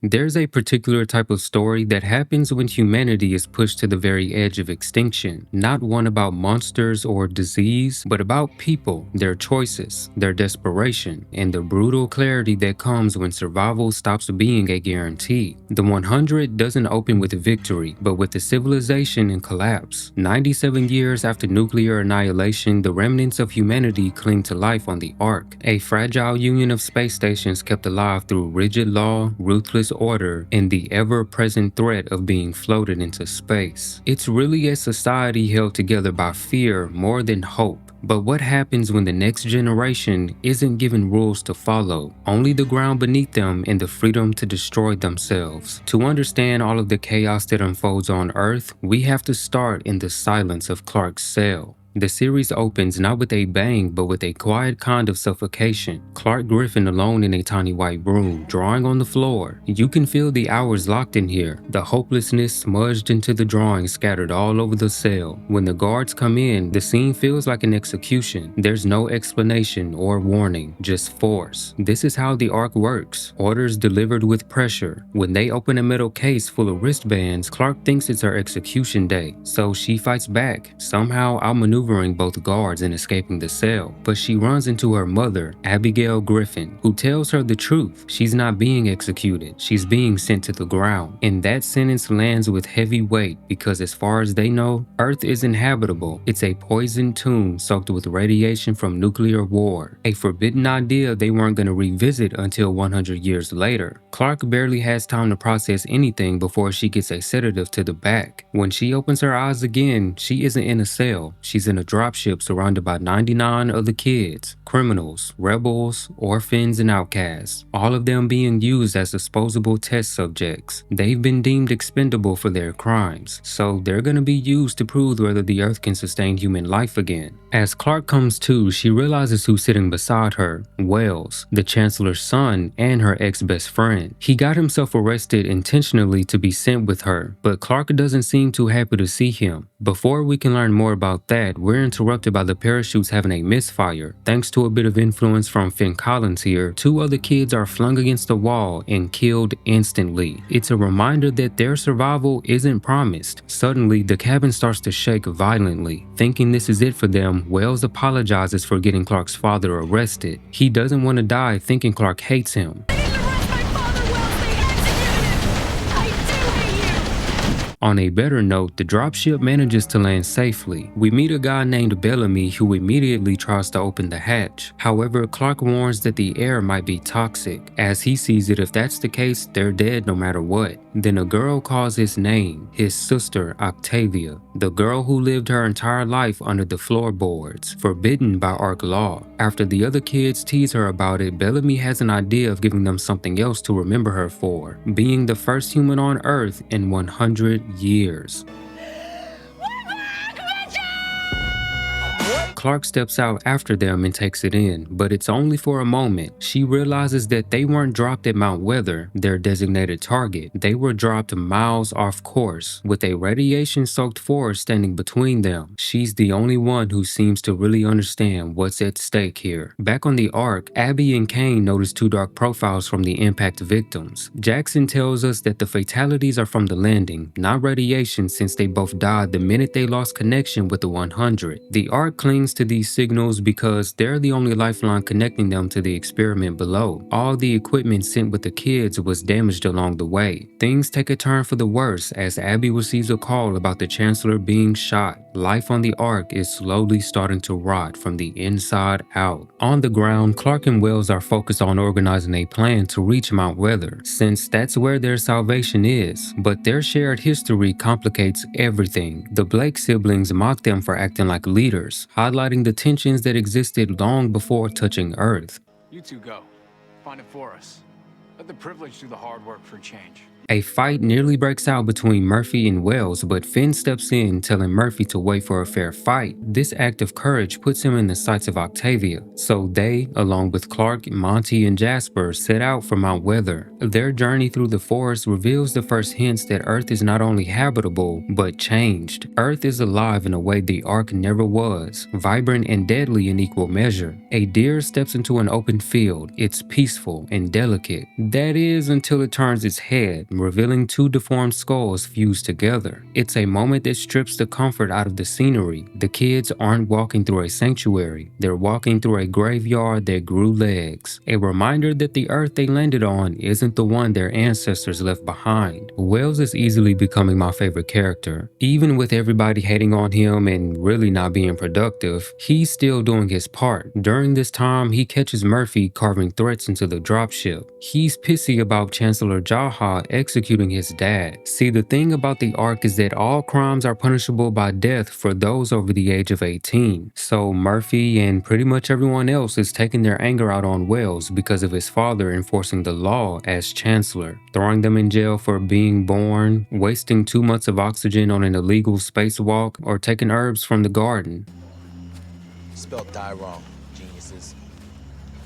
There's a particular type of story that happens when humanity is pushed to the very edge of extinction, not one about monsters or disease, but about people, their choices, their desperation, and the brutal clarity that comes when survival stops being a guarantee. The 100 doesn't open with victory, but with the civilization in collapse. 97 years after nuclear annihilation, the remnants of humanity cling to life on the Ark, a fragile union of space stations kept alive through rigid law, ruthless order, and the ever-present threat of being floated into space. It's really a society held together by fear more than hope. But what happens when the next generation isn't given rules to follow, only the ground beneath them and the freedom to destroy themselves? To understand all of the chaos that unfolds on Earth, we have to start in the silence of Clarke's cell. The series opens not with a bang, but with a quiet kind of suffocation. Clarke Griffin alone in a tiny white room, drawing on the floor. You can feel the hours locked in here, the hopelessness smudged into the drawings scattered all over the cell. When the guards come in, the scene feels like an execution. There's no explanation or warning, just force. This is how the Ark works. Orders delivered with pressure. When they open a metal case full of wristbands, Clarke thinks it's her execution day, so she fights back, somehow outmaneuvering both guards and escaping the cell. But she runs into her mother, Abigail Griffin, who tells her the truth. She's not being executed, she's being sent to the ground. And that sentence lands with heavy weight because as far as they know, Earth is inhabitable. It's a poisoned tomb soaked with radiation from nuclear war, a forbidden idea they weren't going to revisit until 100 years later. Clarke barely has time to process anything before she gets a sedative to the back. When she opens her eyes again, she isn't in a cell, she's in a dropship surrounded by 99 other kids, criminals, rebels, orphans, and outcasts, all of them being used as disposable test subjects. They've been deemed expendable for their crimes, so they're gonna be used to prove whether the Earth can sustain human life again. As Clarke comes to, she realizes who's sitting beside her, Wells, the Chancellor's son and her ex-best friend. He got himself arrested intentionally to be sent with her, but Clarke doesn't seem too happy to see him. Before we can learn more about that, we're interrupted by the parachutes having a misfire. Thanks to a bit of influence from Finn Collins here, 2 other kids are flung against the wall and killed instantly. It's a reminder that their survival isn't promised. Suddenly, the cabin starts to shake violently. Thinking this is it for them, Wells apologizes for getting Clarke's father arrested. He doesn't want to die, thinking Clarke hates him. On a better note, the dropship manages to land safely. We meet a guy named Bellamy who immediately tries to open the hatch. However, Clarke warns that the air might be toxic. As he sees it, if that's the case, they're dead no matter what. Then a girl calls his name, his sister Octavia, the girl who lived her entire life under the floorboards, forbidden by Ark law. After the other kids tease her about it, Bellamy has an idea of giving them something else to remember her for, being the first human on Earth in 100 years. Clarke steps out after them and takes it in, but it's only for a moment. She realizes that they weren't dropped at Mount Weather, their designated target. They were dropped miles off course, with a radiation-soaked forest standing between them. She's the only one who seems to really understand what's at stake here. Back on the Ark, Abby and Kane notice 2 dark profiles from the impact victims. Jackson tells us that the fatalities are from the landing, not radiation, since they both died the minute they lost connection with the 100. The Ark clings to these signals because they're the only lifeline connecting them to the experiment below. All the equipment sent with the kids was damaged along the way. Things take a turn for the worse as Abby receives a call about the Chancellor being shot. Life on the Ark is slowly starting to rot from the inside out. On the ground, Clarke and Wells are focused on organizing a plan to reach Mount Weather, since that's where their salvation is. But their shared history complicates everything. The Blake siblings mock them for acting like leaders, highlighting the tensions that existed long before touching Earth. You 2 go. Find it for us. Let the privileged do the hard work for a change. A fight nearly breaks out between Murphy and Wells, but Finn steps in, telling Murphy to wait for a fair fight. This act of courage puts him in the sights of Octavia, so they, along with Clarke, Monty, and Jasper, set out for Mount Weather. Their journey through the forest reveals the first hints that Earth is not only habitable, but changed. Earth is alive in a way the Ark never was, vibrant and deadly in equal measure. A deer steps into an open field. It's peaceful and delicate. That is until it turns its head, revealing two deformed skulls fused together. It's a moment that strips the comfort out of the scenery. The kids aren't walking through a sanctuary, they're walking through a graveyard that grew legs. A reminder that the earth they landed on isn't the one their ancestors left behind. Wells is easily becoming my favorite character. Even with everybody hating on him and really not being productive, he's still doing his part. During this time, he catches Murphy carving threats into the dropship. He's pissy about Chancellor Jaha executing his dad. See, the thing about the arc is that all crimes are punishable by death for those over the age of 18. So Murphy and pretty much everyone else is taking their anger out on Wells because of his father enforcing the law as Chancellor, throwing them in jail for being born, wasting 2 months of oxygen on an illegal spacewalk, or taking herbs from the garden. Spelled die wrong, geniuses.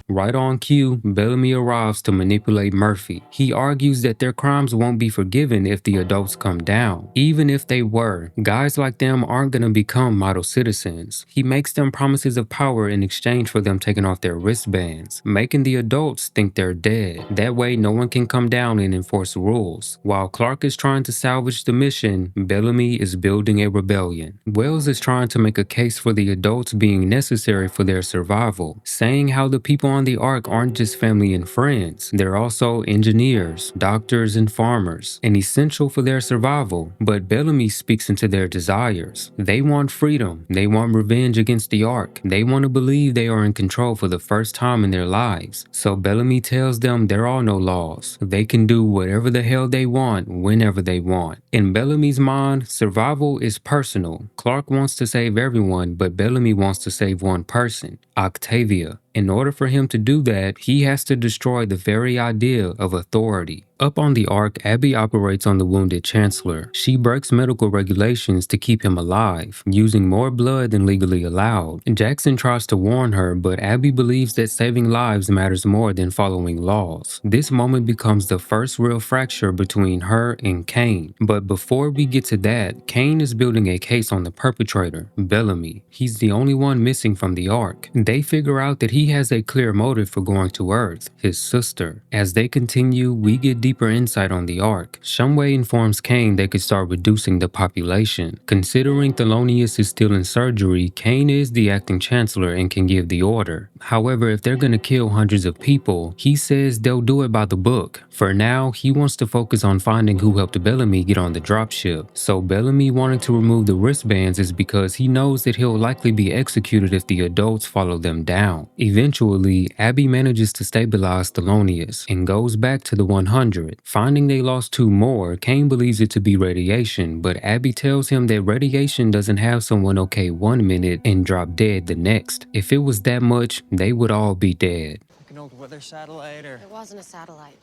Right on cue, Bellamy arrives to manipulate Murphy. He argues that their crimes won't be forgiven if the adults come down. Even if they were, guys like them aren't gonna become model citizens. He makes them promises of power in exchange for them taking off their wristbands, making the adults think they're dead. That way no one can come down and enforce rules. While Clarke is trying to salvage the mission, Bellamy is building a rebellion. Wells is trying to make a case for the adults being necessary for their survival, saying how the people on the ark aren't just family and friends, they're also engineers, doctors, and farmers, and essential for their survival. But Bellamy speaks into their desires. They want freedom, they want revenge against the ark, they want to believe they are in control for the first time in their lives. So Bellamy tells them there are no laws. They can do whatever the hell they want, whenever they want. In Bellamy's mind, survival is personal. Clarke wants to save everyone, but Bellamy wants to save one person, Octavia. In order for him to do that, he has to destroy the very idea of authority. Up on the Ark, Abby operates on the wounded Chancellor. She breaks medical regulations to keep him alive, using more blood than legally allowed. Jackson tries to warn her, but Abby believes that saving lives matters more than following laws. This moment becomes the first real fracture between her and Kane. But before we get to that, Kane is building a case on the perpetrator, Bellamy. He's the only one missing from the Ark. They figure out that he has a clear motive for going to Earth, his sister. As they continue, we get deeper insight on the Ark. Shumway informs Kane they could start reducing the population. Considering Thelonious is still in surgery, Kane is the acting chancellor and can give the order. However, if they're gonna kill hundreds of people, he says they'll do it by the book. For now, he wants to focus on finding who helped Bellamy get on the dropship. So Bellamy wanting to remove the wristbands is because he knows that he'll likely be executed if the adults follow them down. Eventually, Abby manages to stabilize Thelonious and goes back to the 100. Finding they lost 2 more, Kane believes it to be radiation, but Abby tells him that radiation doesn't have someone okay 1 minute and drop dead the next. If it was that much, they would all be dead. Like an old weather satellite or... It wasn't a satellite.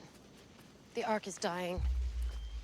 The Ark is dying.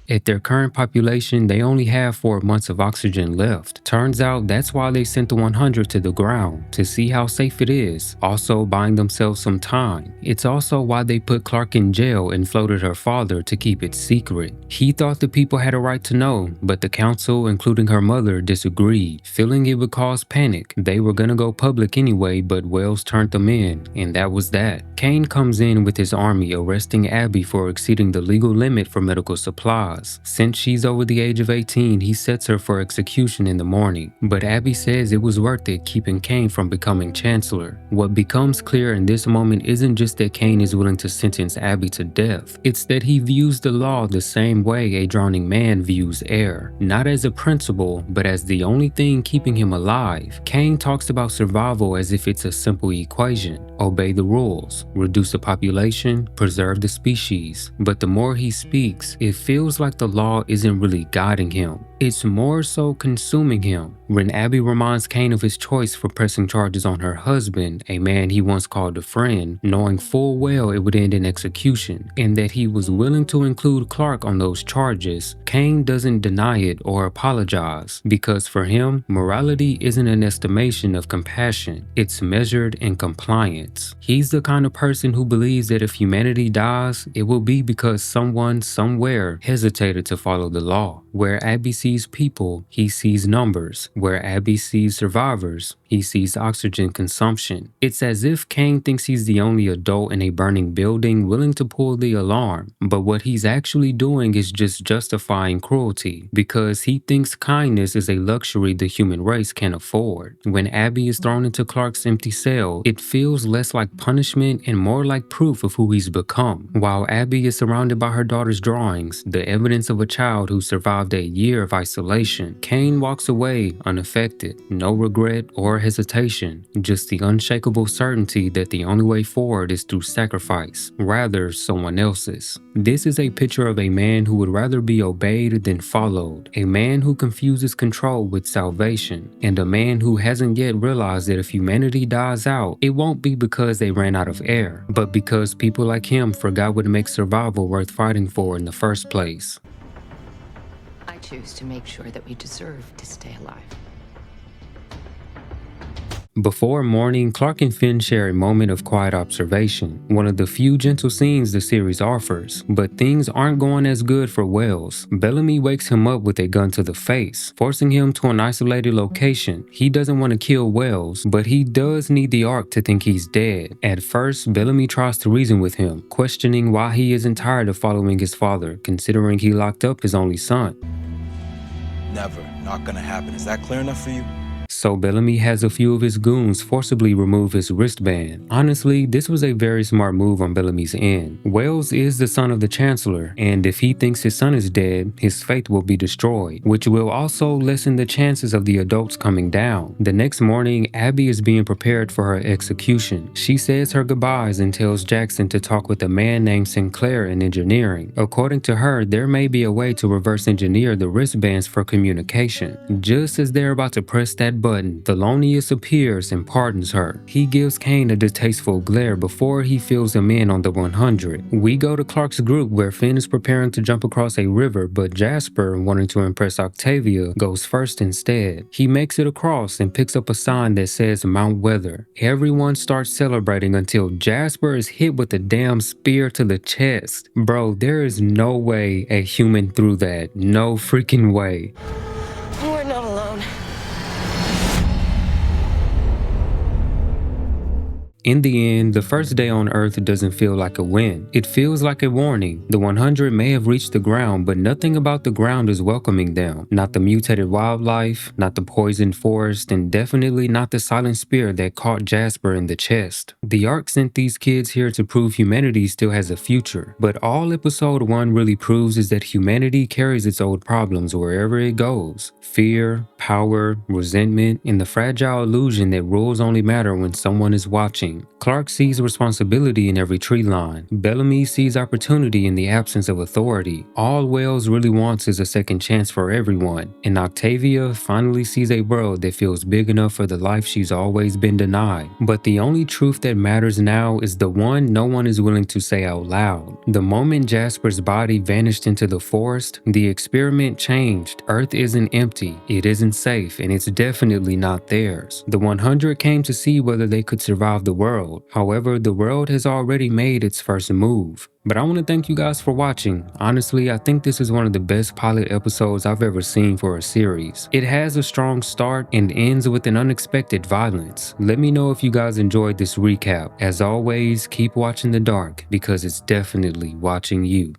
At their current population, they only have 4 months of oxygen left. Turns out that's why they sent the 100 to the ground, to see how safe it is, also buying themselves some time. It's also why they put Clarke in jail and floated her father to keep it secret. He thought the people had a right to know, but the council, including her mother, disagreed, feeling it would cause panic. They were gonna go public anyway, but Wells turned them in, and that was that. Kane comes in with his army, arresting Abby for exceeding the legal limit for medical supplies. Since she's over the age of 18, he sets her for execution in the morning. But Abby says it was worth it keeping Kane from becoming Chancellor. What becomes clear in this moment isn't just that Kane is willing to sentence Abby to death. It's that he views the law the same way a drowning man views air. Not as a principle, but as the only thing keeping him alive. Kane talks about survival as if it's a simple equation. Obey the rules, reduce the population, preserve the species. But the more he speaks, it feels like the law isn't really guiding him. It's more so consuming him. When Abby reminds Kane of his choice for pressing charges on her husband, a man he once called a friend, knowing full well it would end in execution, and that he was willing to include Clarke on those charges, Kane doesn't deny it or apologize, because for him, morality isn't an estimation of compassion, it's measured in compliance. He's the kind of person who believes that if humanity dies, it will be because someone somewhere hesitated to follow the law. Where Abby sees people, he sees numbers. Where Abby sees survivors, he sees oxygen consumption. It's as if Kane thinks he's the only adult in a burning building willing to pull the alarm, but what he's actually doing is just justifying cruelty, because he thinks kindness is a luxury the human race can afford. When Abby is thrown into Clarke's empty cell, it feels less like punishment and more like proof of who he's become. While Abby is surrounded by her daughter's drawings, the evidence of a child who survived a year of isolation, Kane walks away unaffected. No regret or hesitation, just the unshakable certainty that the only way forward is through sacrifice, rather someone else's. This is a picture of a man who would rather be obeyed than followed, a man who confuses control with salvation, and a man who hasn't yet realized that if humanity dies out, it won't be because they ran out of air, but because people like him forgot what makes survival worth fighting for in the first place. I choose to make sure that we deserve to stay alive. Before morning, Clarke and Finn share a moment of quiet observation, one of the few gentle scenes the series offers. But things aren't going as good for Wells. Bellamy wakes him up with a gun to the face, forcing him to an isolated location. He doesn't want to kill Wells, but he does need the Ark to think he's dead. At first, Bellamy tries to reason with him, questioning why he isn't tired of following his father, considering he locked up his only son. Never. Not gonna happen. Is that clear enough for you? So Bellamy has a few of his goons forcibly remove his wristband. Honestly, this was a very smart move on Bellamy's end. Wells is the son of the Chancellor, and if he thinks his son is dead, his faith will be destroyed, which will also lessen the chances of the adults coming down. The next morning, Abby is being prepared for her execution. She says her goodbyes and tells Jackson to talk with a man named Sinclair in engineering. According to her, there may be a way to reverse engineer the wristbands for communication. Just as they're about to press that button, Thelonious appears and pardons her. He gives Kane a distasteful glare before he fills him in on the 100. We go to Clarke's group where Finn is preparing to jump across a river, but Jasper, wanting to impress Octavia, goes first instead. He makes it across and picks up a sign that says Mount Weather. Everyone starts celebrating until Jasper is hit with a damn spear to the chest. Bro, there is no way a human threw that. No freaking way. We're not alone. In the end, the first day on Earth doesn't feel like a win. It feels like a warning. The 100 may have reached the ground, but nothing about the ground is welcoming them. Not the mutated wildlife, not the poisoned forest, and definitely not the silent spear that caught Jasper in the chest. The Ark sent these kids here to prove humanity still has a future. But all episode 1 really proves is that humanity carries its old problems wherever it goes. Fear, power, resentment, and the fragile illusion that rules only matter when someone is watching. Clarke sees responsibility in every tree line. Bellamy sees opportunity in the absence of authority. All Wells really wants is a second chance for everyone. And Octavia finally sees a world that feels big enough for the life she's always been denied. But the only truth that matters now is the one no one is willing to say out loud. The moment Jasper's body vanished into the forest, the experiment changed. Earth isn't empty, it isn't safe, and it's definitely not theirs. The 100 came to see whether they could survive the world. However, the world has already made its first move. But I want to thank you guys for watching. Honestly, I think this is one of the best pilot episodes I've ever seen for a series. It has a strong start and ends with an unexpected violence. Let me know if you guys enjoyed this recap. As always, keep watching the dark because it's definitely watching you.